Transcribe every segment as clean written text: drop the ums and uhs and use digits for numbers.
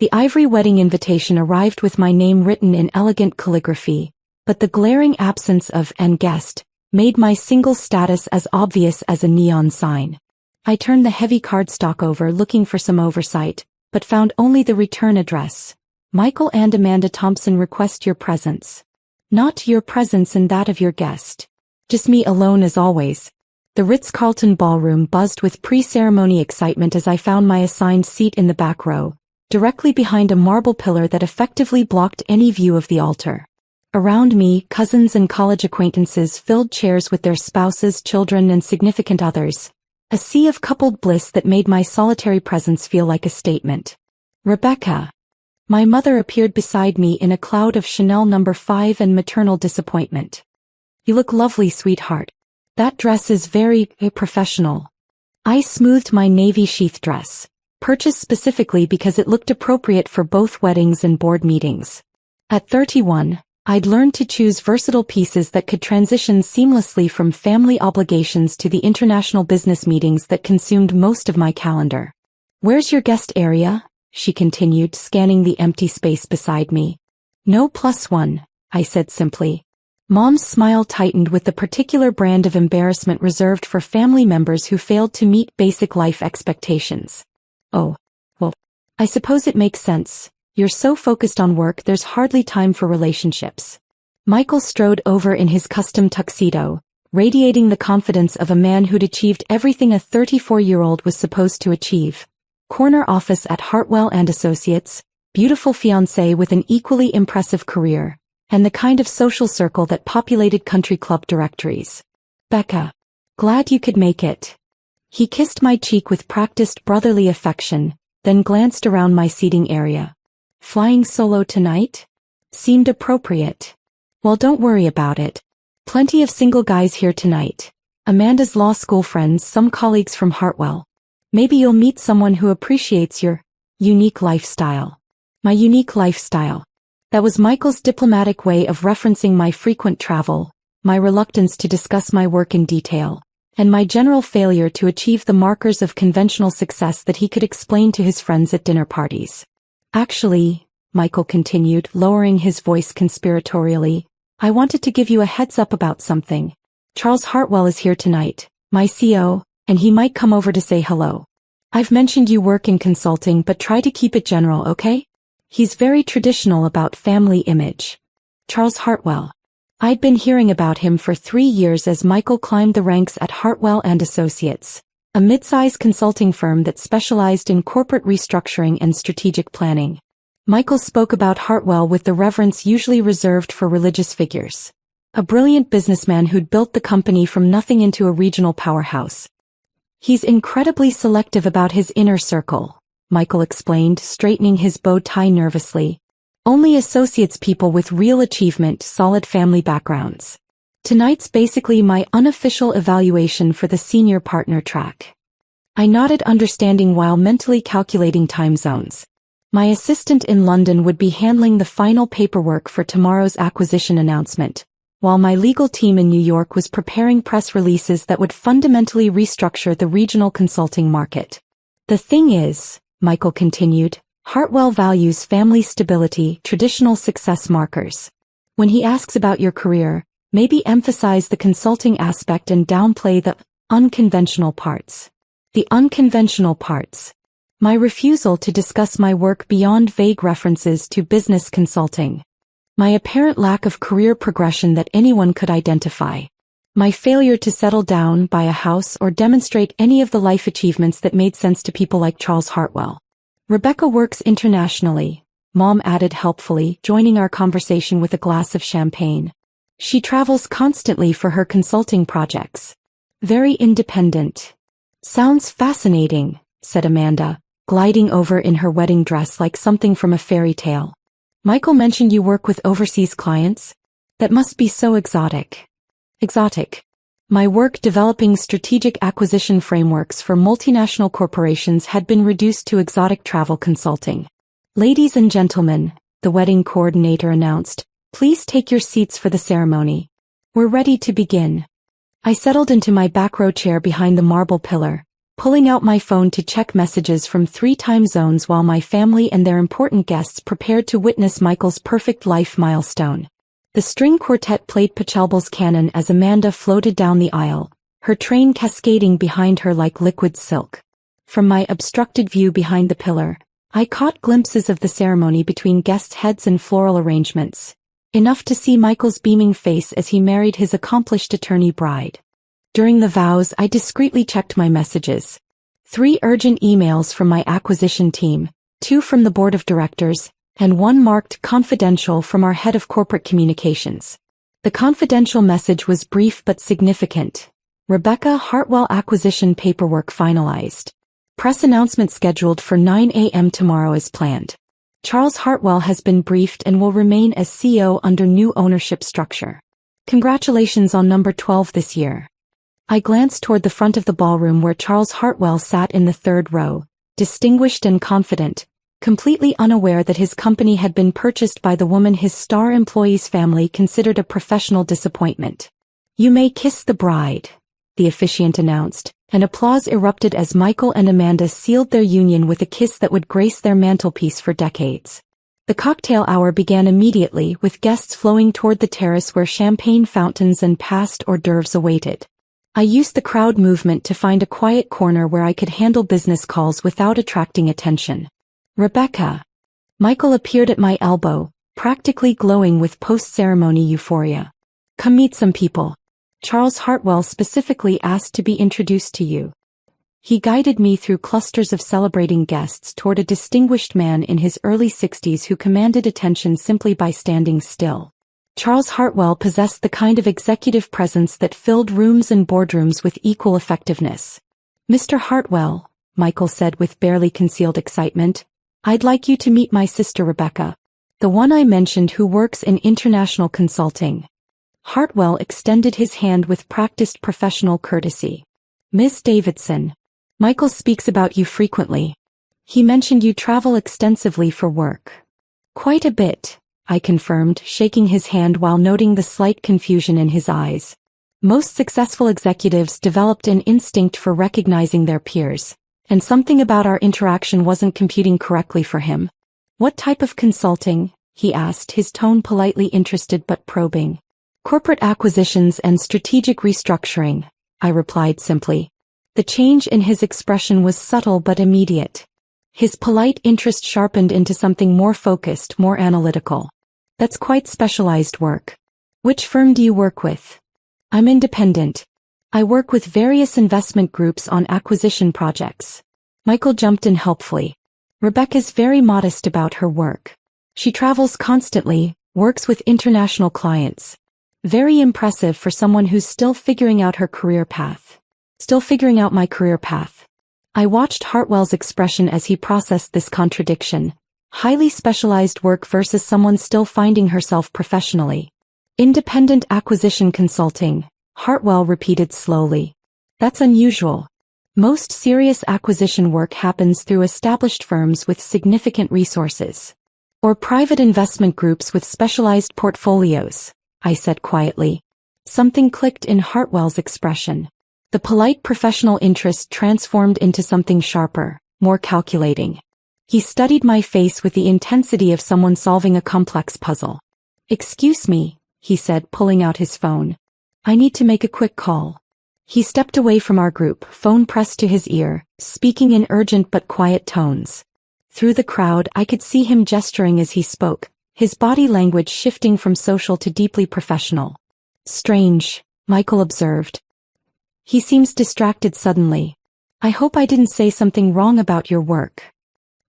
The ivory wedding invitation arrived with my name written in elegant calligraphy, but the glaring absence of "and guest" made my single status as obvious as a neon sign. I turned the heavy cardstock over looking for some oversight, but found only the return address. Michael and Amanda Thompson request your presence. Not your presence and that of your guest. Just me alone as always. The Ritz-Carlton ballroom buzzed with pre-ceremony excitement as I found my assigned seat in the back row, directly behind a marble pillar that effectively blocked any view of the altar. Around me, cousins and college acquaintances filled chairs with their spouses, children, and significant others. A sea of coupled bliss that made my solitary presence feel like a statement. Rebecca. My mother appeared beside me in a cloud of Chanel No. 5 and maternal disappointment. You look lovely, sweetheart. That dress is very professional. I smoothed my navy sheath dress, purchased specifically because it looked appropriate for both weddings and board meetings. At 31, I'd learned to choose versatile pieces that could transition seamlessly from family obligations to the international business meetings that consumed most of my calendar. Where's your guest area? She continued, scanning the empty space beside me. No +1, I said simply. Mom's smile tightened with the particular brand of embarrassment reserved for family members who failed to meet basic life expectations. Oh, well, I suppose it makes sense. You're so focused on work there's hardly time for relationships. Michael strode over in his custom tuxedo, radiating the confidence of a man who'd achieved everything a 34-year-old was supposed to achieve. Corner office at Hartwell & Associates, beautiful fiancé with an equally impressive career, and the kind of social circle that populated country club directories. Becca. Glad you could make it. He kissed my cheek with practiced brotherly affection, then glanced around my seating area. Flying solo tonight? Seemed appropriate. Well, don't worry about it. Plenty of single guys here tonight. Amanda's law school friends, some colleagues from Hartwell. Maybe you'll meet someone who appreciates your unique lifestyle. My unique lifestyle. That was Michael's diplomatic way of referencing my frequent travel, my reluctance to discuss my work in detail, and my general failure to achieve the markers of conventional success that he could explain to his friends at dinner parties. Actually, Michael continued, lowering his voice conspiratorially, I wanted to give you a heads up about something. Charles Hartwell is here tonight, my CO, and he might come over to say hello. I've mentioned you work in consulting, but try to keep it general, okay? He's very traditional about family image. Charles Hartwell. I'd been hearing about him for 3 years as Michael climbed the ranks at Hartwell & Associates, a mid-size consulting firm that specialized in corporate restructuring and strategic planning. Michael spoke about Hartwell with the reverence usually reserved for religious figures. A brilliant businessman who'd built the company from nothing into a regional powerhouse. He's incredibly selective about his inner circle, Michael explained, straightening his bow tie nervously. Only associates people with real achievement, solid family backgrounds. Tonight's basically my unofficial evaluation for the senior partner track. I nodded, understanding while mentally calculating time zones. My assistant in London would be handling the final paperwork for tomorrow's acquisition announcement, while my legal team in New York was preparing press releases that would fundamentally restructure the regional consulting market. The thing is, Michael continued, Hartwell values family stability, traditional success markers. When he asks about your career, maybe emphasize the consulting aspect and downplay the unconventional parts. The unconventional parts. My refusal to discuss my work beyond vague references to business consulting. My apparent lack of career progression that anyone could identify. My failure to settle down, buy a house, or demonstrate any of the life achievements that made sense to people like Charles Hartwell. Rebecca works internationally, Mom added helpfully, joining our conversation with a glass of champagne. She travels constantly for her consulting projects. Very independent. Sounds fascinating, said Amanda, gliding over in her wedding dress like something from a fairy tale. Michael mentioned you work with overseas clients? That must be so exotic. Exotic. My work developing strategic acquisition frameworks for multinational corporations had been reduced to exotic travel consulting. Ladies and gentlemen, the wedding coordinator announced, please take your seats for the ceremony. We're ready to begin. I settled into my back row chair behind the marble pillar, pulling out my phone to check messages from 3 time zones while my family and their important guests prepared to witness Michael's perfect life milestone. The string quartet played Pachelbel's canon as Amanda floated down the aisle, her train cascading behind her like liquid silk. From my obstructed view behind the pillar, I caught glimpses of the ceremony between guests' heads and floral arrangements, enough to see Michael's beaming face as he married his accomplished attorney bride. During the vows, I discreetly checked my messages. 3 urgent emails from my acquisition team, 2 from the board of directors, and 1 marked confidential from our head of corporate communications. The confidential message was brief but significant. Rebecca Hartwell acquisition paperwork finalized. Press announcement scheduled for 9 a.m. tomorrow as planned. Charles Hartwell has been briefed and will remain as CEO under new ownership structure. Congratulations on number 12 this year. I glanced toward the front of the ballroom where Charles Hartwell sat in the 3rd row, distinguished and confident, completely unaware that his company had been purchased by the woman his star employee's family considered a professional disappointment. "You may kiss the bride," the officiant announced, and applause erupted as Michael and Amanda sealed their union with a kiss that would grace their mantelpiece for decades. The cocktail hour began immediately, with guests flowing toward the terrace where champagne fountains and passed hors d'oeuvres awaited. I used the crowd movement to find a quiet corner where I could handle business calls without attracting attention. "Rebecca." Michael appeared at my elbow, practically glowing with post-ceremony euphoria. "Come meet some people. Charles Hartwell specifically asked to be introduced to you." He guided me through clusters of celebrating guests toward a distinguished man in his early 60s who commanded attention simply by standing still. Charles Hartwell possessed the kind of executive presence that filled rooms and boardrooms with equal effectiveness. "Mr. Hartwell," Michael said with barely concealed excitement, "I'd like you to meet my sister Rebecca, the one I mentioned who works in international consulting." Hartwell extended his hand with practiced professional courtesy. "Miss Davidson, Michael speaks about you frequently. He mentioned you travel extensively for work." "Quite a bit," I confirmed, shaking his hand while noting the slight confusion in his eyes. Most successful executives developed an instinct for recognizing their peers, and something about our interaction wasn't computing correctly for him. "What type of consulting?" he asked, his tone politely interested but probing. "Corporate acquisitions and strategic restructuring," I replied simply. The change in his expression was subtle but immediate. His polite interest sharpened into something more focused, more analytical. "That's quite specialized work. Which firm do you work with?" "I'm independent. I work with various investment groups on acquisition projects." Michael jumped in helpfully. "Rebecca's very modest about her work. She travels constantly, works with international clients. Very impressive for someone who's still figuring out her career path." "Still figuring out my career path." I watched Hartwell's expression as he processed this contradiction. Highly specialized work versus someone still finding herself professionally. "Independent acquisition consulting," Hartwell repeated slowly. "That's unusual. Most serious acquisition work happens through established firms with significant resources. Or private investment groups with specialized portfolios," I said quietly. Something clicked in Hartwell's expression. The polite professional interest transformed into something sharper, more calculating. He studied my face with the intensity of someone solving a complex puzzle. "Excuse me," he said, pulling out his phone. "I need to make a quick call." He stepped away from our group, phone pressed to his ear, speaking in urgent but quiet tones. Through the crowd, I could see him gesturing as he spoke, his body language shifting from social to deeply professional. "Strange," Michael observed. "He seems distracted suddenly. I hope I didn't say something wrong about your work."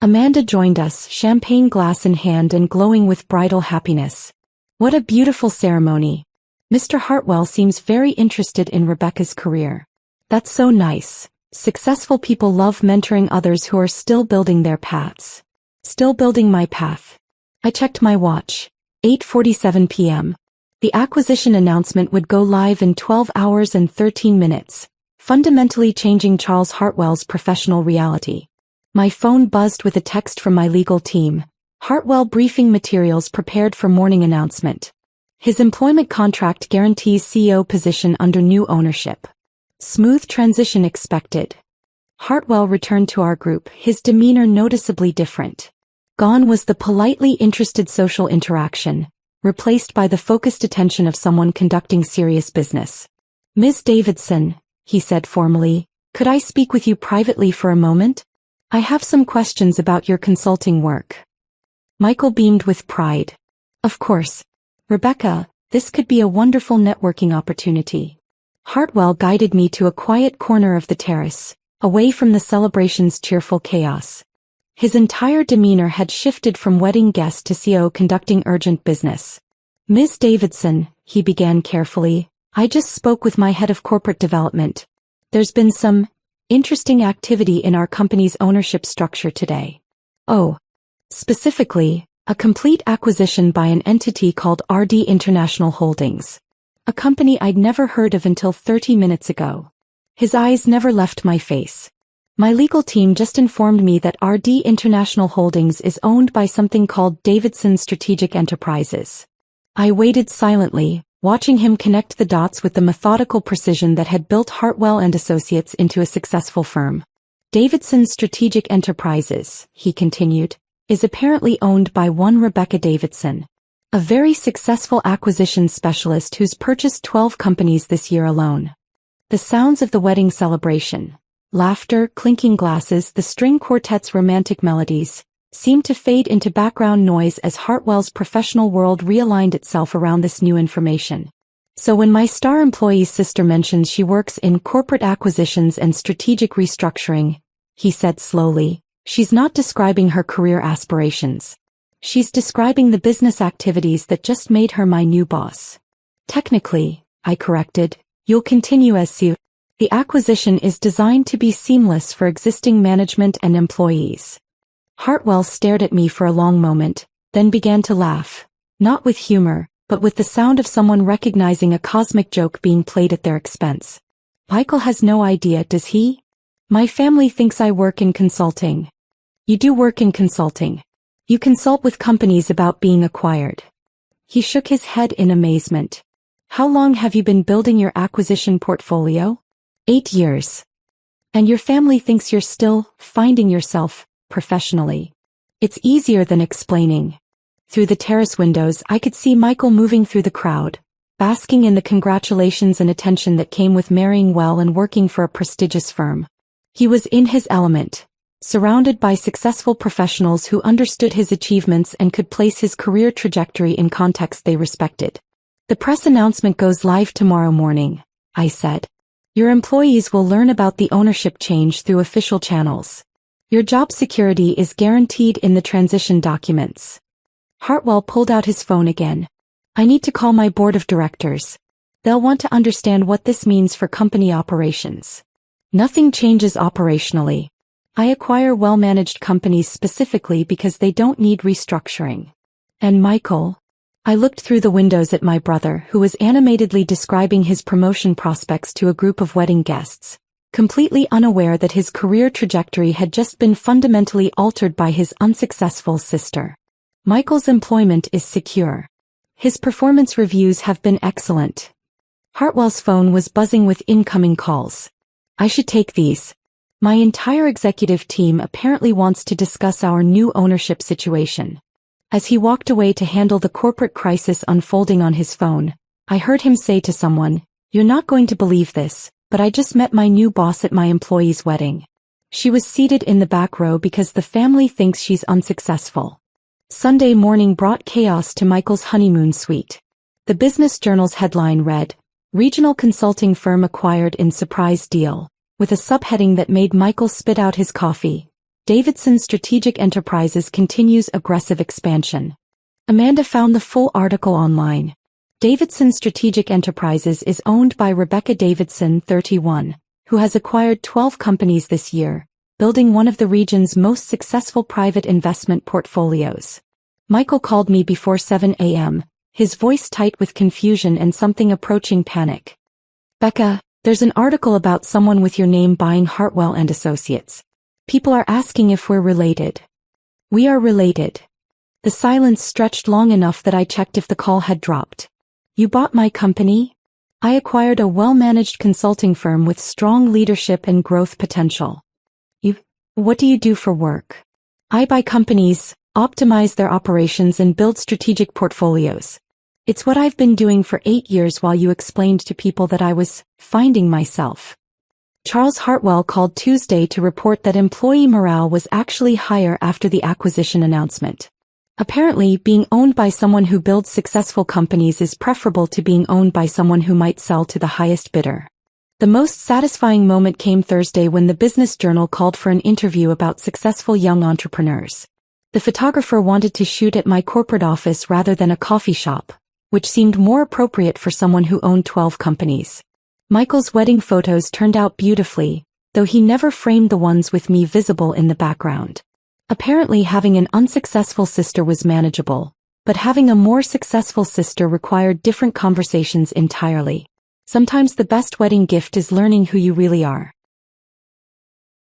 Amanda joined us, champagne glass in hand and glowing with bridal happiness. "What a beautiful ceremony. Mr. Hartwell seems very interested in Rebecca's career." "That's so nice. Successful people love mentoring others who are still building their paths." "Still building my path." I checked my watch. 8:47 p.m. The acquisition announcement would go live in 12 hours and 13 minutes, fundamentally changing Charles Hartwell's professional reality. My phone buzzed with a text from my legal team. "Hartwell briefing materials prepared for morning announcement. His employment contract guarantees CEO position under new ownership. Smooth transition expected." Hartwell returned to our group, his demeanor noticeably different. Gone was the politely interested social interaction, replaced by the focused attention of someone conducting serious business. "Ms. Davidson," he said formally, "could I speak with you privately for a moment? I have some questions about your consulting work." Michael beamed with pride. "Of course. Rebecca, this could be a wonderful networking opportunity." Hartwell guided me to a quiet corner of the terrace, away from the celebration's cheerful chaos. His entire demeanor had shifted from wedding guest to CEO conducting urgent business. "Ms. Davidson," he began carefully, "I just spoke with my head of corporate development. There's been some interesting activity in our company's ownership structure today." "Oh. Specifically, a complete acquisition by an entity called RD International Holdings. A company I'd never heard of until 30 minutes ago." His eyes never left my face. "My legal team just informed me that RD International Holdings is owned by something called Davidson Strategic Enterprises." I waited silently, watching him connect the dots with the methodical precision that had built Hartwell and Associates into a successful firm. "Davidson Strategic Enterprises," he continued, "is apparently owned by one Rebecca Davidson, a very successful acquisition specialist who's purchased 12 companies this year alone." The sounds of the wedding celebration, laughter, clinking glasses, the string quartet's romantic melodies, seemed to fade into background noise as Hartwell's professional world realigned itself around this new information. "So when my star employee's sister mentions she works in corporate acquisitions and strategic restructuring," he said slowly, "she's not describing her career aspirations. She's describing the business activities that just made her my new boss." "Technically," I corrected, "you'll continue as CEO. The acquisition is designed to be seamless for existing management and employees." Hartwell stared at me for a long moment, then began to laugh, not with humor, but with the sound of someone recognizing a cosmic joke being played at their expense. "Michael has no idea, does he? My family thinks I work in consulting." "You do work in consulting. You consult with companies about being acquired." He shook his head in amazement. "How long have you been building your acquisition portfolio?" 8 years. "And your family thinks you're still finding yourself professionally." It's easier than explaining. Through the terrace windows I could see Michael moving through the crowd, basking in the congratulations and attention that came with marrying well and working for a prestigious firm. He was in his element, surrounded by successful professionals who understood his achievements and could place his career trajectory in context they respected. "The press announcement goes live tomorrow morning," I said. "Your employees will learn about the ownership change through official channels. Your job security is guaranteed in the transition documents." Hartwell pulled out his phone again. "I need to call my board of directors. They'll want to understand what this means for company operations." Nothing changes operationally. I acquire well-managed companies specifically because they don't need restructuring. "And Michael?" I looked through the windows at my brother, who was animatedly describing his promotion prospects to a group of wedding guests, completely unaware that his career trajectory had just been fundamentally altered by his unsuccessful sister. "Michael's employment is secure. His performance reviews have been excellent." Hartwell's phone was buzzing with incoming calls. "I should take these. My entire executive team apparently wants to discuss our new ownership situation." As he walked away to handle the corporate crisis unfolding on his phone, I heard him say to someone, "You're not going to believe this, but I just met my new boss at my employee's wedding. She was seated in the back row because the family thinks she's unsuccessful." Sunday morning brought chaos to Michael's honeymoon suite. The Business Journal's headline read, "Regional consulting firm acquired in surprise deal," with a subheading that made Michael spit out his coffee. "Davidson Strategic Enterprises continues aggressive expansion." Amanda found the full article online. Davidson Strategic Enterprises is owned by Rebecca Davidson, 31, who has acquired 12 companies this year, building one of the region's most successful private investment portfolios. Michael called me before 7 a.m., his voice tight with confusion and something approaching panic. "Becca, there's an article about someone with your name buying Hartwell and Associates. People are asking if we're related." "We are related." The silence stretched long enough that I checked if the call had dropped. "You bought my company?" "I acquired a well-managed consulting firm with strong leadership and growth potential." What do you do for work? I buy companies, optimize their operations and build strategic portfolios. It's what I've been doing for 8 years while you explained to people that I was finding myself. Charles Hartwell called Tuesday to report that employee morale was actually higher after the acquisition announcement. Apparently, being owned by someone who builds successful companies is preferable to being owned by someone who might sell to the highest bidder. The most satisfying moment came Thursday when the Business Journal called for an interview about successful young entrepreneurs. The photographer wanted to shoot at my corporate office rather than a coffee shop, which seemed more appropriate for someone who owned 12 companies. Michael's wedding photos turned out beautifully, though he never framed the ones with me visible in the background. Apparently having an unsuccessful sister was manageable, but having a more successful sister required different conversations entirely. Sometimes the best wedding gift is learning who you really are.